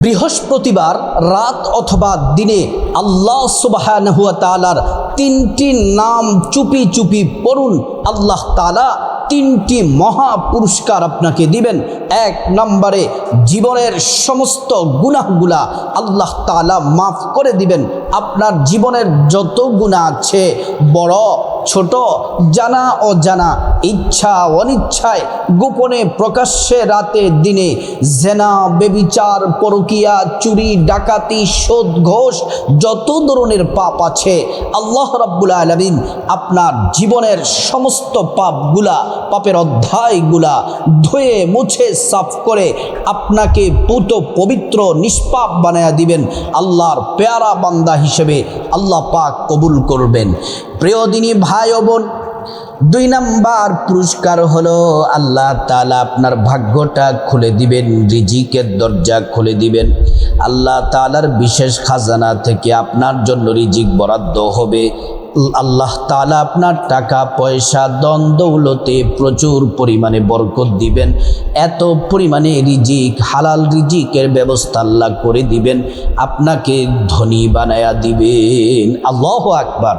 বৃহস্পতিবার রাত অথবা দিনে আল্লাহ সুবহানাহু ওয়া তাআলার তিনটি নাম চুপি চুপি পড়ুন। আল্লাহ তাআলা তিনটি মহা পুরস্কার আপনাকে দিবেন। এক নম্বরে জীবনের সমস্ত গুনাহগুলা আল্লাহ তাআলা মাফ করে দিবেন। আপনার জীবনের যত গুনাহ আছে, বড় ছোট, জানা অজানা, ইচ্ছা অনিচ্ছায়, গোপনে প্রকাশ্যে, রাতে দিনে, জেনা, বেবিচার, পরকিয়া, চুরি, ডাকাতি, সুদ, ঘোষ, যত ধরনের পাপ আছে, আল্লাহ রাব্বুল আলামিন আপনার জীবনের সমস্ত পাপের অধ্যায়গুলা ধুয়ে মুছে সাফ করে আপনাকে পুত পবিত্র নিষ্পাপ বানায়া দিবেন। আল্লাহর পেয়ারা বান্দা হিসেবে আল্লাহ পাক কবুল করবেন। প্রিয় দিনী ভাই ও বোন, 2 নাম্বার পুরস্কার হলো আল্লাহ তাআলা আপনার ভাগ্যটা খুলে দিবেন, রিজিকের দরজা খুলে দিবেন। আল্লাহ তাআলার বিশেষ খাজানা থেকে আপনার জন্য রিজিক বরাদ্দ হবে। আল্লাহ তাআলা আপনার টাকা পয়সা ধন দৌলতে প্রচুর পরিমাণে বরকত দিবেন। এত পরিমাণে রিজিক, হালাল রিজিকের ব্যবস্থা আল্লাহ করে দিবেন, আপনাকে ধনী বানায়া দিবেন। আল্লাহু আকবার।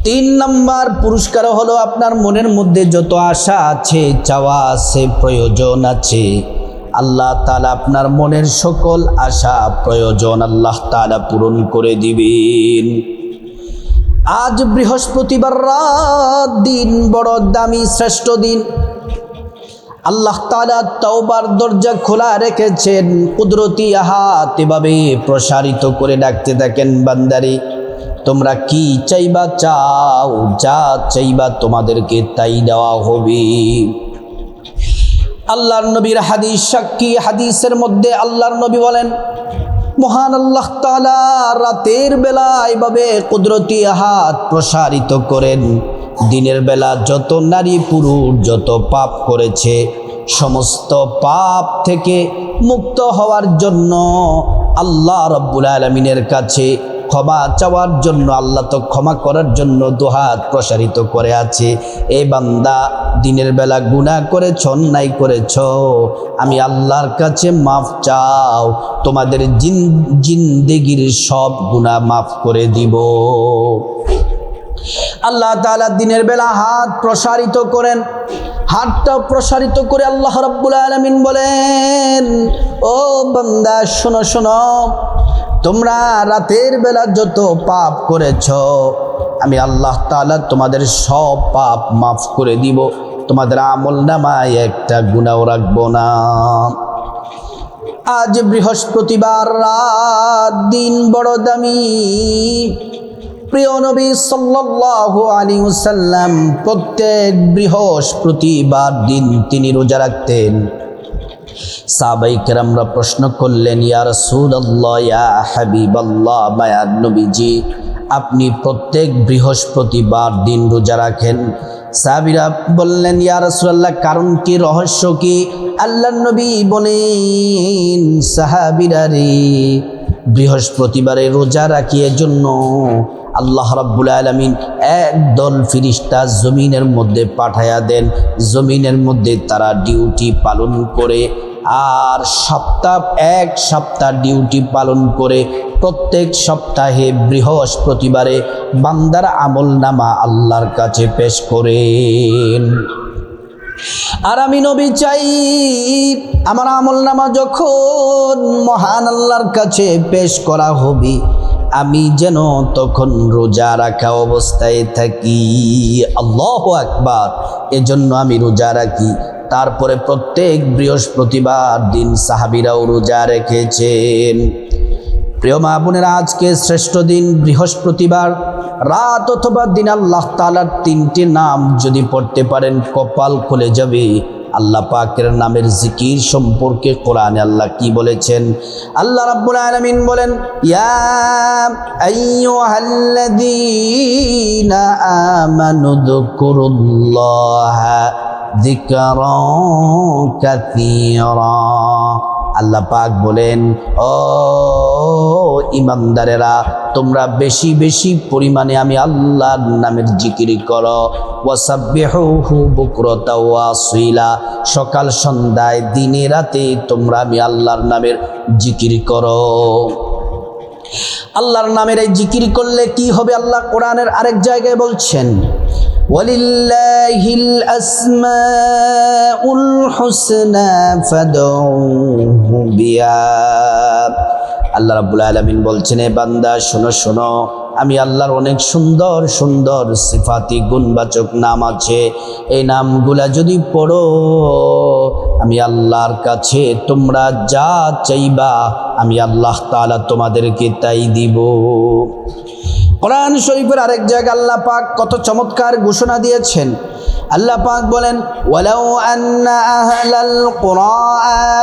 3 নাম্বার পুরস্কার হলো আপনার মনের মধ্যে যত আশা আছে, চাওয়া আছে, প্রয়োজন আছে, আল্লাহ তাআলা আপনার মনের সকল আশা প্রয়োজন আল্লাহ তাআলা পূরণ করে দিবেন। আজ বৃহস্পতিবার রাত, দিন বড় দামি শ্রেষ্ঠ দিন। আল্লাহ তাআলা তওবার দরজা খোলা রেখেছেন, কুদরতি হাত এভাবে প্রসারিত করে ডাকতে থাকেন, বান্দারে তোমরা কি চাইবা চাও, যা চাইবা তোমাদেরকে তাই দেওয়া হবে। আল্লাহর নবীর হাদিস সাক্ষী, হাদিসের মধ্যে আল্লাহর নবী বলেন, মহান আল্লাহ তাআলা রাতের বেলা এভাবে কুদরতি হাত প্রসারিত করেন, দিনের বেলা যত নারী পুরুষ যত পাপ করেছে সমস্ত পাপ থেকে মুক্ত হওয়ার জন্য আল্লাহ রাব্বুল আলামিনের কাছে ক্ষমা চাওয়ার জন্য, আল্লাহ তো ক্ষমা করার জন্য দুহাত প্রসারিত করে আছে। এই বান্দা দিনের বেলা গুনাহ করেছ, অন্যায় করেছ, আমি আল্লাহর কাছে মাফ চাও, তোমাদের জিন্দেগির সব গুনাহ মাফ করে দিব। আল্লাহ তাআলা দিনের বেলা হাত প্রসারিত করেন, হাতটা প্রসারিত করে আল্লাহ রাব্বুল আলামিন বলেন, ও বান্দা শোনো শোনো, তোমরা রাতের বেলা যত পাপ করেছ আমি আল্লাহ তাআলা তোমাদের সব পাপ মাফ করে দিব, তোমাদের আমলনামায় একটা গুনাহও রাখবো না। আজ বৃহস্পতিবার রাত, দিন বড় দামি। প্রিয় নবী সাল্লাল্লাহু আলাইহি ওয়াসাল্লাম প্রত্যেক বৃহস্পতিবার দিন তিনি রোজা রাখতেন। সাহাবায়ে কেরামরা প্রশ্ন করলেন, ইয়া রাসূলুল্লাহ, ইয়া হাবিবাল্লাহ, মায়ার নবীজি আপনি প্রত্যেক বৃহস্পতিবার দিন রোজা রাখেন। সাহাবীরা বললেন, ইয়া রাসূলুল্লাহ কারণ কি, রহস্য কি? আল্লাহর নবী বলেন, সাহাবীরা রে, বৃহস্পতিবারে রোজা রাখি এজন্য আল্লাহ রাব্বুল আলামিন একদল ফেরেশতা জমিনের মধ্যে পাঠায়া দেন, জমিনের মধ্যে তারা ডিউটি পালন করে, আর এক সপ্তাহ ডিউটি পালন করে প্রত্যেক সপ্তাহে বৃহস্পতিবারে বান্দার আমলনামা আল্লাহর কাছে পেশ করেন। আর আমি নবী চাই আমার আমলনামা যখন মহান আল্লাহর কাছে পেশ করা হবে আমি যেন তখন রোজা রাখা অবস্থায় থাকি। আল্লাহু আকবার। এজন্য আমি রোজা রাখি। তারপরে প্রত্যেক বৃহস্পতিবার দিন সাহাবীরাও রোজা রেখেছেন। প্রিয় মা বোনেরা, আজকে শ্রেষ্ঠ দিন বৃহস্পতিবার রাত অথবা দিন আল্লাহ তাআলার 3টি নাম যদি পড়তে পারেন কপাল খুলে যাবে। আল্লাহ পাকের নামের জিকির সম্পর্কে কোরআনে আল্লাহ কি বলেছেন? আল্লাহ রাব্বুল আলামিন বলেন, ইয়া আইয়ুহাল্লাযীনা আমানু যকুরুল্লাহা যিকরান কাসীরা। আল্লাহ পাক বলেন, ও ইমানদারেরা তোমরা বেশি বেশি পরিমাণে আমি আল্লাহর নামের জিকির করো। ওয়াসাব্বিহুহু বুকরাতা ওয়া আসীলা, সকাল সন্ধ্যায় দিনে রাতে তোমরা আমি আল্লাহর নামের জিকির করো। আল্লাহর নামের এই জিকির করলে কি হবে? আল্লাহ কোরআনের আরেক জায়গায় বলছেন, ওয়ালিল্লাহিল আসমাউল হুসনা ফাদউহু বিহা। আল্লাহ রাব্বুল আলামিন বলছেন, এ বান্দা শোনো শোনো, আমি আল্লাহর অনেক সুন্দর সুন্দর সিফাতি গুণবাচক নাম আছে। এই নামগুলা যদি পড়ো, আমি আল্লাহর কাছে তোমরা যা চাইবা আমি আল্লাহ তাআলা তোমাদেরকে তাই দিব। কোরআন শরীফের আরেক জায়গায় আল্লাহ পাক কত চমৎকার ঘোষণা দিয়েছেন। আল্লাহ পাক বলেন, ওয়ালাউ আন্না আহলাল কুরা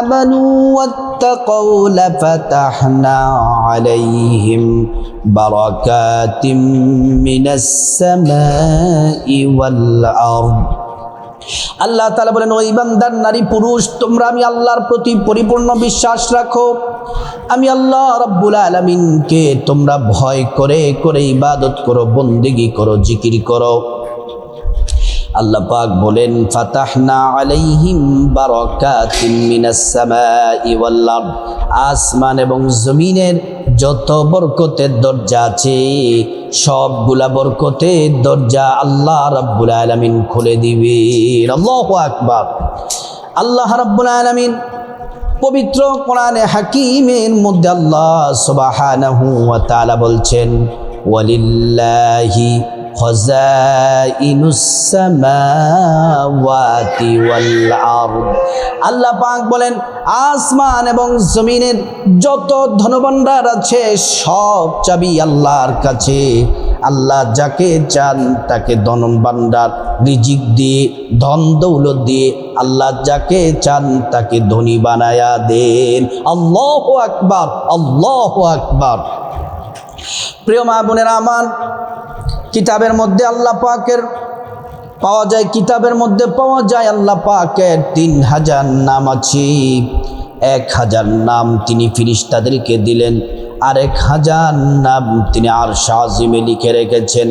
আমানু ওয়াত্তাকাউ লাফাতাহনা আলাইহিম বারাকাতিম মিনাস সামাই ওয়াল আরদ। আল্লাহ তাআলা বলেন, ওই বান্দার নারী পুরুষ, তোমরা আমি আল্লাহর প্রতি পরিপূর্ণ বিশ্বাস রাখো, আমি আল্লাহ রাব্বুল আলামিনকে তোমরা ভয় করে করে ইবাদত করো, বন্দেগী করো, জিকির করো। আল্লাহ পাক বলেন, ফাতাহনা আলাইহিম বারাকাতিম মিনাস সামাই ওয়াল আরদ, আসমান এবং জমিনের যত বরকতের দরজা আছে সবগুলা বরকতের দরজা আল্লাহ রাব্বুল আলামিন খুলে দিবেন। আল্লাহু আকবার। আল্লাহ রাব্বুল আলামিন পবিত্র কোরআনে হাকিমের মধ্যে আল্লাহ সুবহানাহু ওয়া তাআলা বলছেন, ওয়ালিল্লাহি খাযাইনুস সামাওয়াতি ওয়াল আরদ। আল্লাহ পাক বলেন, আসমান এবং জমিনের যত ধনভাণ্ডার আছে সব চাবি আল্লাহর কাছে। আল্লাহ যাকে চান তাকে ধন ভাণ্ডার রিজিক দিয়ে, ধন দৌলত দিয়ে আল্লাহ যাকে চান তাকে ধনী বানায়া দেন। আল্লাহু আকবার, আল্লাহু আকবার। প্রিয় মা বোনেরা আমার, কিতাবের মধ্যে আল্লাহ পাকের পাওয়া যায়, কিতাবের মধ্যে পাওয়া যায় আল্লাহ পাকের 3000 নাম আছে। 1000 নাম তিনি ফেরেশতাদেরকে দিলেন, আর 1000 নাম তিনি আরশ আজিমে লিখে রেখেছেন।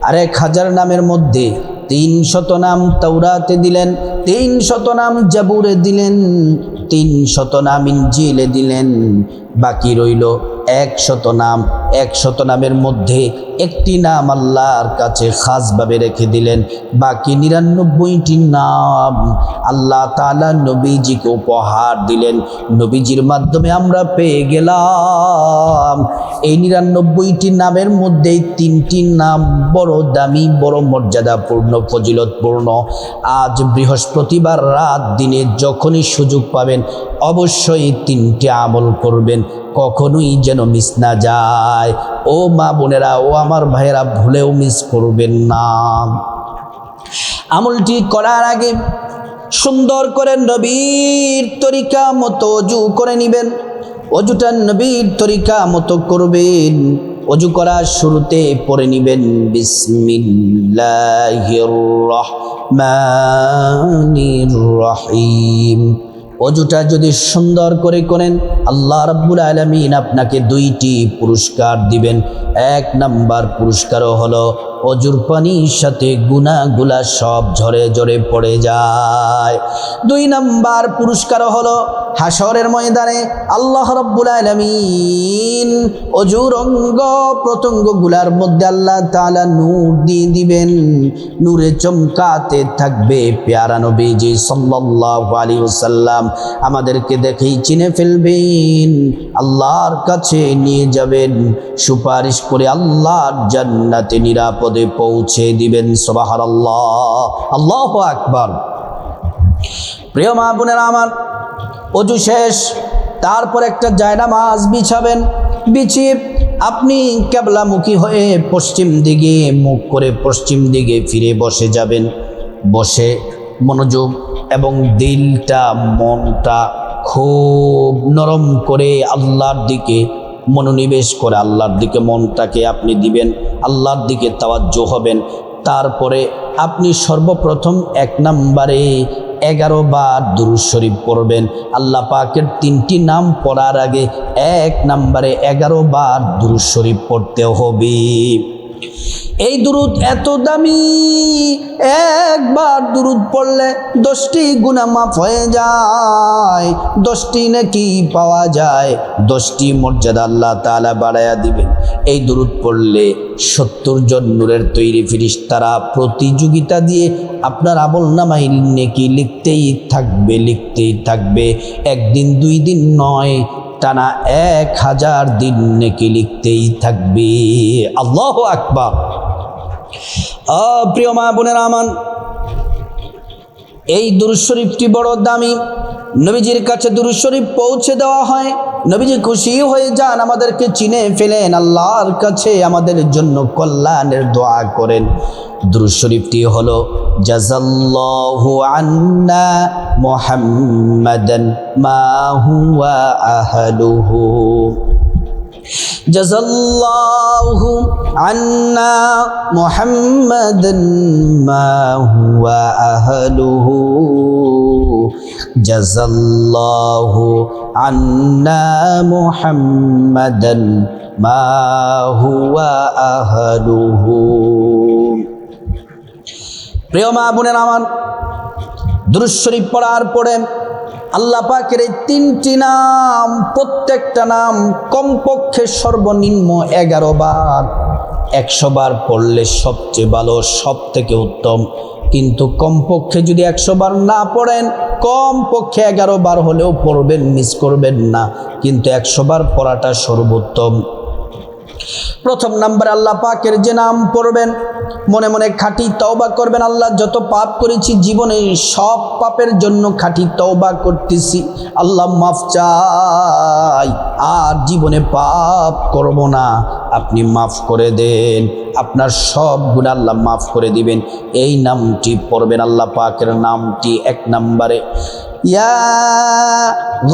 আর 1000 নামের মধ্যে 300 নাম তাওরাতে দিলেন, 300 নাম জাবুরে দিলেন, 300 নাম ইনজিলে দিলেন। বাকি রইল 100 নাম। 100 নামের মধ্যে একটি নাম আল্লাহর কাছে খাসভাবে রেখে দিলেন। বাকি 99টি নাম আল্লাহ তাআলা নবীজিকে উপহার দিলেন। নবীজির মাধ্যমে আমরা পেয়ে গেলাম। এই 99টি নামের মধ্যে 3টি নাম বড় দামি, বড় মর্যাদাপূর্ণ, ফজিলতপূর্ণ। আজ বৃহস্পতিবার রাত দিনে যখনই সুযোগ পাবেন অবশ্যই 3টি আমল করবেন, কখনোই যেন মিস না যায়। ও মা বোনেরা, ও আমার ভাইয়েরা, ভুলেও মিস করবেন না। আমলটি করার আগে সুন্দর করে নবীর তরিকা মতো অজু করে নেবেন। অজুটা নবীর তরিকা মতো করবেন। অজু করার শুরুতে পড়ে নেবেন বিসমিল্লাহির রহমানির রহিম। অজুটা যদি সুন্দর করে করেন আল্লাহ রাব্বুল আলামিন আপনাকে 2টি পুরস্কার দিবেন। 1 নাম্বার পুরস্কারও হলো অজুর পানির সাথে গুনাহগুলা সব ঝরে ঝরে পড়ে যায়। 2 নাম্বার পুরস্কারও হলো হাসরের ময়দানে আল্লাহ রাব্বুল আলামিন অজুর অঙ্গ প্রত্যঙ্গগুলার মধ্যে আল্লাহ তাআলা নূর দিয়ে দিবেন। নূরে চমকাতে থাকবে প্যারা নবীজি সাল্লাল্লাহু আলাইহি ওয়াসাল্লাম। আমাদেরকে দেখেই চিনে ফেলবেন, আল্লাহর কাছে নিয়ে যাবেন, সুপারিশ করে আল্লাহর জান্নাতে নিরাপদে পৌঁছে দিবেন। সুবহানাল্লাহ, আল্লাহু আকবার। প্রিয় মা বোনেরা আমার, অজু শেষ, তারপর একটা জায়নামাজ বিছাবেন। বিছিয়ে আপনি কিবলামুখী হয়ে পশ্চিম দিকে মুখ করে পশ্চিম দিকে ফিরে বসে যাবেন। বসে মনোযোগ এবং দিলটা, মনটা খুব নরম করে আল্লাহর দিকে মনোনিবেশ করে আল্লাহর দিকে মনটাকে আপনি দিবেন, আল্লাহর দিকে তাওয়াজ্জু হবেন। তারপরে আপনি সর্বপ্রথম 1 নম্বরে 11 বার দুরূদ শরীফ পড়বেন। আল্লাহ পাকের 3টি নাম পড়ার আগে 1 নম্বরে 11 বার দুরূদ শরীফ পড়তে হবে। এই দুরূদ এত দামি, একবার দুরূদ পড়লে 10টি গুনাহ মাফ হয়ে যায়, 10টি নেকি পাওয়া যায়, 10টি মর্যাদা আল্লাহ তাআলা বাড়ায়া দিবেন। এই দুরূদ পড়লে 70 জন নূরের তৈরি ফেরেশতারা প্রতিযোগিতা দিয়ে আপনার আমলনামায় নেকি লিখতেই থাকবে। একদিন 2 দিন নয়, টানা 1000 দিন নেকি লিখতেই থাকবে। আল্লাহু আকবার। প্রিয় মা বোনেরা আমার, এই দুরূদ শরীফটি বড় দামি। নবীজির কাছে দুরূদ শরীফ পৌঁছে দেওয়া হয়, নবীজি খুশি হয়ে যান, আমাদেরকে চিনে ফেলেন, আল্লাহর কাছে আমাদের জন্য কল্যাণের দোয়া করেন। দুরূদ শরীফটি হলো জাযাল্লাহু আন্না মুহাম্মাদান মা হুয়া আহলুহু, জাযাল্লাহু আন্না মুহাম্মাদান মা হুয়া আহলুহু, জাযাল্লাহু আন্না মুহাম্মাদান মা হুয়া আহলুহু। প্রিয় মা বোনেরা আমার, দুরূদ শরীফ পড়ার পরে আল্লাহ পাকের এই 3টি নাম, প্রত্যেকটা নাম কমপক্ষে সর্বনিম্ন 11 বার, 100 বার পড়লে সবচেয়ে ভালো, সব থেকে উত্তম। কিন্তু কমপক্ষে যদি 100 বার না পড়েন, কমপক্ষে 11 বার হলেও পড়বেন, মিস করবেন না, কিন্তু 100 বার পড়াটা সর্বোত্তম। প্রথম নাম্বার আল্লাহ পাকের যে নাম পড়বেন, মনে মনে খাঁটি তওবা করবেন, আল্লাহ যত পাপ করেছি জীবনে সব পাপের জন্য খাঁটি তওবা করতেছি, আল্লাহ মাফ চাই, আর জীবনে পাপ করব না, আপনি মাফ করে দেন, আপনার সব গুনাহ আল্লাহ মাফ করে দিবেন। এই নামটি পড়বেন, আল্লাহ পাকের নামটি 1 নম্বরে, ইয়া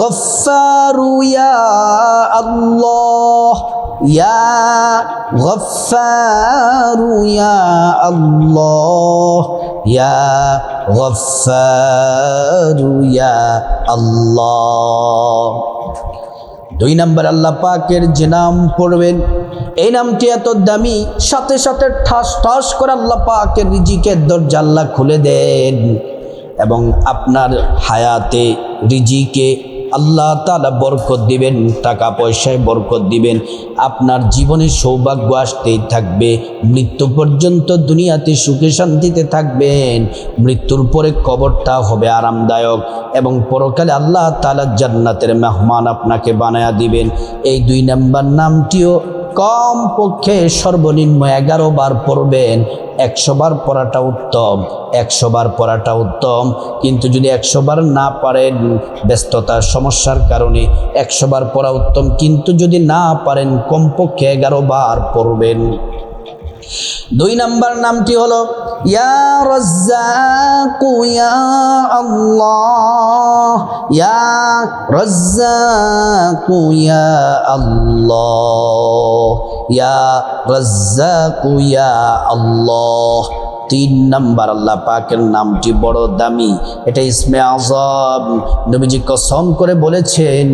গফফারু ইয়া আল্লাহ, ইয়া গফফারু ইয়া আল্লাহ, ইয়া গফফারু ইয়া আল্লাহ। 2 নম্বর আল্লাহ পাকের যে নাম পড়বেন, এই নামটি এত দামি, সাথে সাথে ঠাস ঠাস করে আল্লাহ পাকের রিজিকের দরজা আল্লাহ খুলে দেন, এবং আপনার হায়াতে রিজিকে আল্লাহ তাআলা বরকত দিবেন, টাকা পয়সায় বরকত দিবেন, আপনার জীবনে সৌভাগ্য আসতেই থাকবে, মৃত্যু পর্যন্ত দুনিয়াতে সুখে শান্তিতে থাকবেন, মৃত্যুর পরে কবরটা হবে আরামদায়ক, এবং পরকালে আল্লাহ তাআলা জান্নাতের মেহমান আপনাকে বানায়া দিবেন। এই 2 নম্বর নামটিও কমপক্ষে সর্বনিম্ন 11 বার পড়বেন। 100 বার পড়াটা উত্তম, 100 বার পড়াটা উত্তম, কিন্তু যদি 100 বার না পারেন, ব্যস্ততার সমস্যার কারণে 100 বার পড়া উত্তম, কিন্তু যদি না পারেন কমপক্ষে 11 বার পড়বেন। 2 নম্বর নামটি হলো ইয়া রাজ্জাকু ইয়া আল্লাহ, ইয়া রাজ্জাকু ইয়া আল্লাহ, ইয়া রাজ্জাকু ইয়া আল্লাহ। 3 নম্বর আল্লাহ পাকের নামটি বড় দামি, এটা ইসমে আযম। নবীজি কসম করে বলেছেন,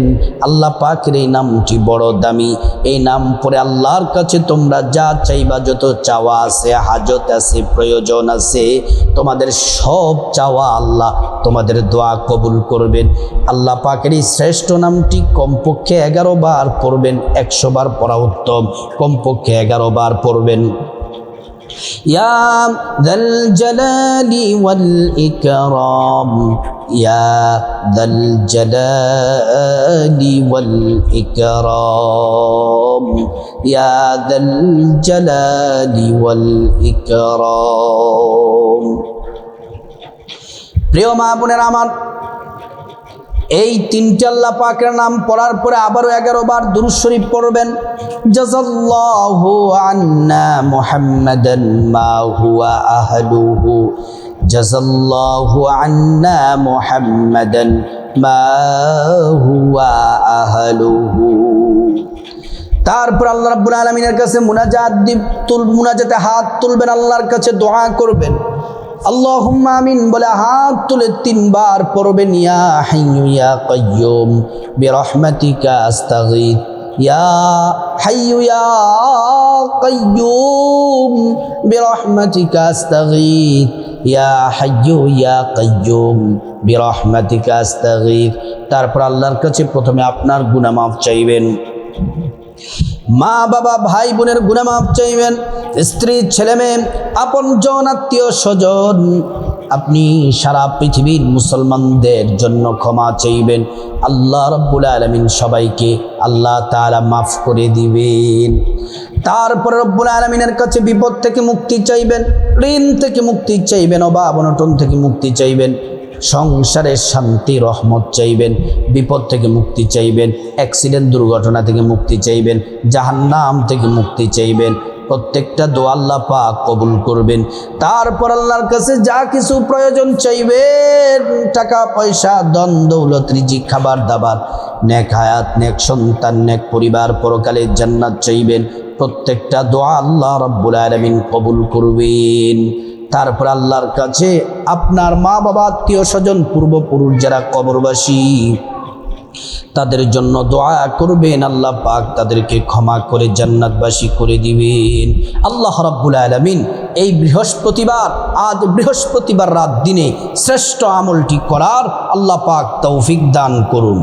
আল্লাহ পাকের এই নামটি বড় দামি, এই নাম পড়ে আল্লাহর কাছে তোমরা যা চাইবা, যত চাওয়া আছে, হাজত আছে, প্রয়োজন আছে, তোমাদের সব চাওয়া আল্লাহ তোমাদের দোয়া কবুল করবেন। আল্লাহ পাকের এই শ্রেষ্ঠ নামটি কমপক্ষে 11 বার পড়বেন, 100 বার পড়া উত্তম, কমপক্ষে 11 বার পড়বেন। ইয়া যাল জালালি ওয়াল ইকরাম, ইয়া যাল জালালি ওয়াল ইকরাম, ইয়া যাল জালালি ওয়াল ইকরাম। প্রিয় মা বোনেরা আমার, এই 3টি আল্লাহ পাকের নাম পড়ার পরে আবারও 11 বার দুরূদ শরীফ পড়বেন। জাযাল্লাহু আন্না মুহাম্মাদান মা হুয়া আহলুহু, জাযাল্লাহু আন্না মুহাম্মাদান মা হুয়া আহলুহু। তারপর আল্লাহ রাব্বুল আলামিনের কাছে মুনাজাতে হাত তুলবেন, আল্লাহর কাছে দোয়া করবেন, আল্লাহুম্মা আমিন বলে হাত তুলে 3 বার পড়বেন। ইয়া হাইয়্যু ইয়া কাইয়্যুম বিরহমাতিকা আস্তাগীথ, ইয়া হাইয়্যু ইয়া কাইয়্যুম বিরহমাতিকা আস্তাগীথ, ইয়া হাইয়্যু ইয়া কাইয়্যুম বিরহমাতিকা আস্তাগীথ। তারপর আল্লাহর কাছে প্রথমে আপনার গুনাহ মাফ চাইবেন, মা বাবা ভাই বোনের গুনাহ মাফ চাইবেন, স্ত্রী ছেলে মেয়ে আপনজন আত্মীয় স্বজন, আপনি সারা পৃথিবীর মুসলমানদের জন্য ক্ষমা চাইবেন। আল্লাহ রাব্বুল আলামিন সবাইকে আল্লাহ তাআলা মাফ করে দিবেন। তারপরে রব্বুল আলামিনের কাছে বিপদ থেকে মুক্তি চাইবেন, ঋণ থেকে মুক্তি চাইবেন, অভাব অনটন থেকে মুক্তি চাইবেন, সংসারের শান্তি রহমত চাইবেন, বিপদ থেকে মুক্তি চাইবেন, অ্যাক্সিডেন্ট দুর্ঘটনা থেকে মুক্তি চাইবেন, জাহান্নাম থেকে মুক্তি চাইবেন। প্রত্যেকটা দোয়া আল্লাহ পাক কবুল করবেন। তারপর আল্লাহর কাছে যা কিছু প্রয়োজন চাইবেন, টাকা পয়সা ধন দৌলত রিজিক খাবার দাবার, নেক হায়াত নেক সন্তান নেক পরিবার, পরকালের জান্নাত চাইবেন। প্রত্যেকটা দোয়া আল্লাহ রাব্বুল আলামিন কবুল করবেন। তারপর আল্লাহর কাছে আপনার মা বাবা আত্মীয় স্বজন পূর্বপুরুষ যারা কবরবাসী তাদের জন্য দোয়া করবেন, আল্লাহ পাক তাদেরকে ক্ষমা করে জান্নাতবাসী করে দিবেন। আল্লাহ রাব্বুল আলামিন এই আজ বৃহস্পতিবার রাত দিনে শ্রেষ্ঠ আমলটি করার আল্লাহ পাক তৌফিক দান করুন।